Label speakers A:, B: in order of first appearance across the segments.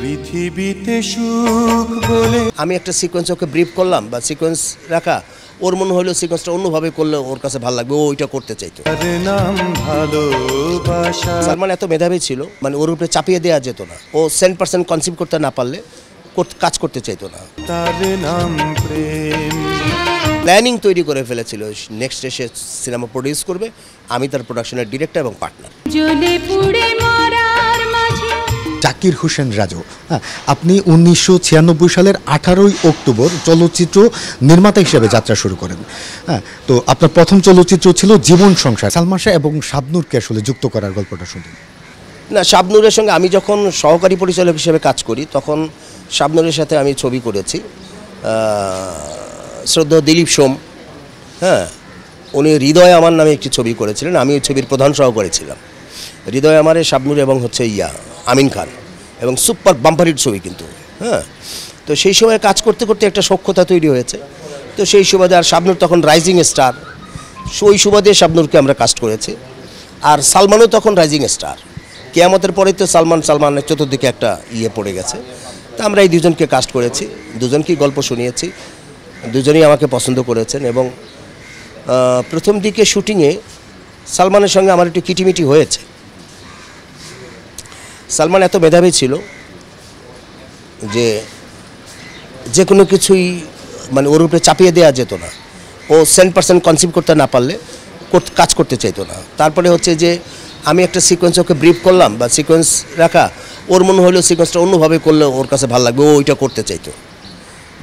A: পৃথিবীতে সুখ বলে
B: আমি একটা সিকোয়েন্স ওকে ব্রিফ করলাম বা সিকোয়েন্স রাখা, ওর মনে হলো সিকোয়েন্সটা অন্যভাবে করলে ওর কাছে ভালো লাগবে, ও ওইটা করতে চাইতো।
A: নাম ভালোবাসা।
B: সালমান এত মেধাবী ছিল, মানে ওর উপরে চাপিয়ে দেওয়া যেত না। ও 100% কনসিভ করতে না পারলে কাজ করতে চাইতো না।
A: তার নাম প্রেম।
B: প্ল্যানিং তৈরি করে ফেলেছিল, নেক্সট সে সিনেমা প্রডিউস করবে, আমি তার প্রোডাকশনের ডিরেক্টর এবং পার্টনার।
C: জাকির হোসেন রাজু, হ্যাঁ, আপনি 1996 সালের 18ই অক্টোবর চলচ্চিত্র নির্মাতা হিসেবে যাত্রা শুরু করেন। হ্যাঁ, তো আপনার প্রথম চলচ্চিত্র ছিল জীবন সংসার। সালমান শাহ এবং শাবনূরকে আসলে যুক্ত করার গল্পটা শুনুন।
B: না, শাবনূরের সঙ্গে আমি যখন সহকারী পরিচালক হিসেবে কাজ করি তখন শাবনূরের সাথে আমি ছবি করেছি। শ্রদ্ধেয় দিলীপ সোম, হ্যাঁ, উনি হৃদয় আমার নামে একটি ছবি করেছিলেন, আমি ওই ছবির প্রধান সহকারী ছিলাম। হৃদয় আমারে শাবনূর এবং হচ্ছে আমিন খান, এবং সুপার বাম্পারির ছবি কিন্তু, হ্যাঁ। তো সেই সময় কাজ করতে করতে একটা সখ্যতা তৈরি হয়েছে। তো সেই সুবাদে, আর শাবনূর তখন রাইজিং স্টার, ওই সুবাদে শাবনূরকে আমরা কাস্ট করেছি। আর সালমানও তখন রাইজিং স্টার। কিয়ামতের পরে তো সালমানের চতুর্দিকে একটা পড়ে গেছে। তা আমরা এই দুজনকে কাস্ট করেছি, দুজনকেই গল্প শুনিয়েছি, দুজনেই আমাকে পছন্দ করেছেন। এবং প্রথম দিকে শুটিংয়ে সালমানের সঙ্গে আমার একটু কিটিমিটি হয়েছে। সালমান এত মেধাবী ছিল যে কোনো কিছুই মানে ওর উপরে চাপিয়ে দেওয়া যেত না। ও 100% কনসিভ করতে না পারলে কাজ করতে চাইতো না। তারপরে হচ্ছে যে আমি একটা সিকোয়েন্স ওকে ব্রিফ করলাম বা সিকোয়েন্স রাখা, ওর মনে হলো সিকোয়েন্সটা অন্যভাবে করলে ওর কাছে ভালো লাগবে, ও ওইটা করতে চাইতো,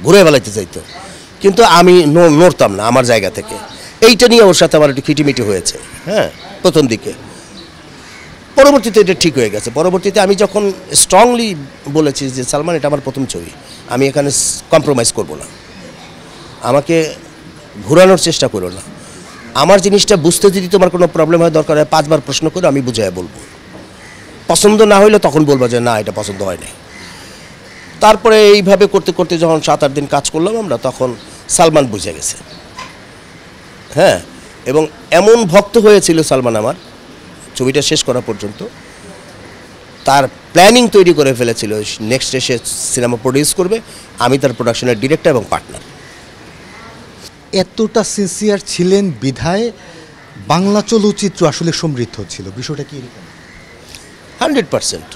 B: ঘুরে বেড়াইতে চাইতো। কিন্তু আমি নড়তাম না আমার জায়গা থেকে। এইটা নিয়ে ওর সাথে আমার একটু খিটিমিটি হয়েছে, হ্যাঁ, প্রথম দিকে। পরবর্তীতে এটা ঠিক হয়ে গেছে। পরবর্তীতে আমি যখন স্ট্রংলি বলেছি যে সালমান, এটা আমার প্রথম ছবি, আমি এখানে কম্প্রোমাইজ করব না, আমাকে ঘোরানোর চেষ্টা করো না, আমার জিনিসটা বুঝতে যদি তোমার কোনো প্রবলেম হয়, দরকার হয় 5 বার প্রশ্ন করে আমি বুঝাই বলবো। পছন্দ না হইলে তখন বলবো যে না, এটা পছন্দ হয় না। তারপরে এইভাবে করতে করতে যখন 7-8 দিন কাজ করলাম আমরা, তখন সালমান বুঝে গেছে, হ্যাঁ। এবং এমন ভক্ত হয়েছিল সালমান আমার ছবিটা শেষ করা পর্যন্ত, তার প্ল্যানিং তৈরি করে ফেলেছিল, নেক্সট সে সিনেমা প্রডিউস করবে, আমি তার প্রোডাকশনের ডিরেক্টর এবং পার্টনার।
C: এতটা সিনসিয়ার ছিলেন বিধায় বাংলা চলচ্চিত্র আসলে সমৃদ্ধ ছিল, বিষয়টা কি?
B: 100%।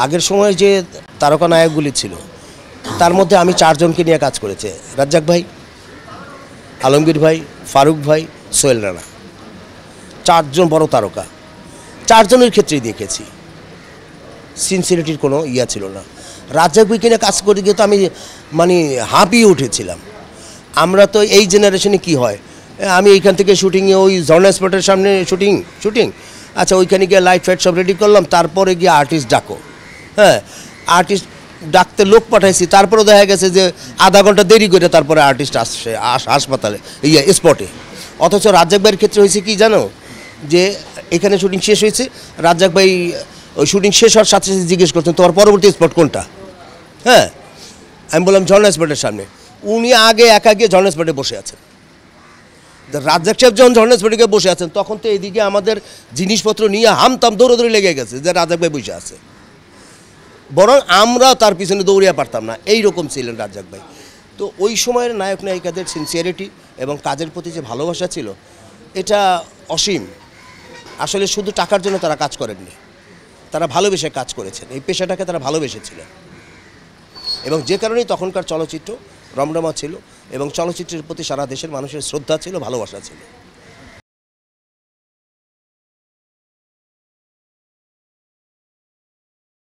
B: আগের সময় যে তারকা নায়কগুলি ছিল তার মধ্যে আমি 4 জনকে নিয়ে কাজ করেছি, রাজ্জাক ভাই, আলমগীর ভাই, ফারুক ভাই, সোহেল রানা, 4 জন বড় তারকা। 4 জনের ক্ষেত্রেই দেখেছি সিনসিয়ারিটির কোনো ছিল না। রাজ্জাক ভাইকে নিয়ে কাজ করে গিয়ে তো আমি মানে হাঁপিয়ে উঠেছিলাম। আমরা তো এই জেনারেশনে কি হয়, আমি এইখান থেকে শুটিংয়ে ওই ঝর্ণা স্পটের সামনে শুটিং, আচ্ছা ওইখানে গিয়ে লাইট ফাইট সব রেডি করলাম, তারপরে গিয়ে আর্টিস্ট ডাকো, হ্যাঁ, আর্টিস্ট ডাকতে লোক পাঠাইছি, তারপরে দেখা গেছে যে আধা ঘন্টা দেরি করে তারপরে আর্টিস্ট আসছে হাসপাতালে স্পটে। অথচ রাজ্জাক ভাইয়ের ক্ষেত্রে হয়েছে কি জানো, যে এখানে শুটিং শেষ হয়েছে, রাজ্জাক ভাই ওই শুটিং শেষ হওয়ার সাথে সাথে জিজ্ঞেস করছেন তোমার পরবর্তী স্পট কোনটা, হ্যাঁ। আমি বললাম ঝর্ণা স্পটের সামনে। উনি আগে একা গিয়ে ঝর্ণা স্পটে বসে আছেন। রাজ্জাক সাহেব যখন ঝর্ণা স্পটে গিয়ে বসে আছেন, তখন তো এইদিকে আমাদের জিনিসপত্র নিয়ে হামতাম দৌড়ে লেগে গেছে যে রাজ্জাক ভাই বসে আছে, বরং আমরা তার পিছনে দৌড়িয়ে পারতাম না, এইরকম ছিলেন রাজ্জাক ভাই। তো ওই সময়ের নায়ক নায়িকাদের সিনসিয়ারিটি এবং কাজের প্রতি যে ভালোবাসা ছিল, এটা অসীম। আসলে শুধু টাকার জন্য তারা কাজ করেননি, তারা ভালোবেসে কাজ করেছেন, এই পেশাটাকে তারা ভালোবেসেছিলেন। এবং যে কারণেই তখনকার চলচ্চিত্র রমরমা ছিল এবং চলচ্চিত্রের প্রতি সারা দেশের মানুষের শ্রদ্ধা ছিল, ভালোবাসা ছিল।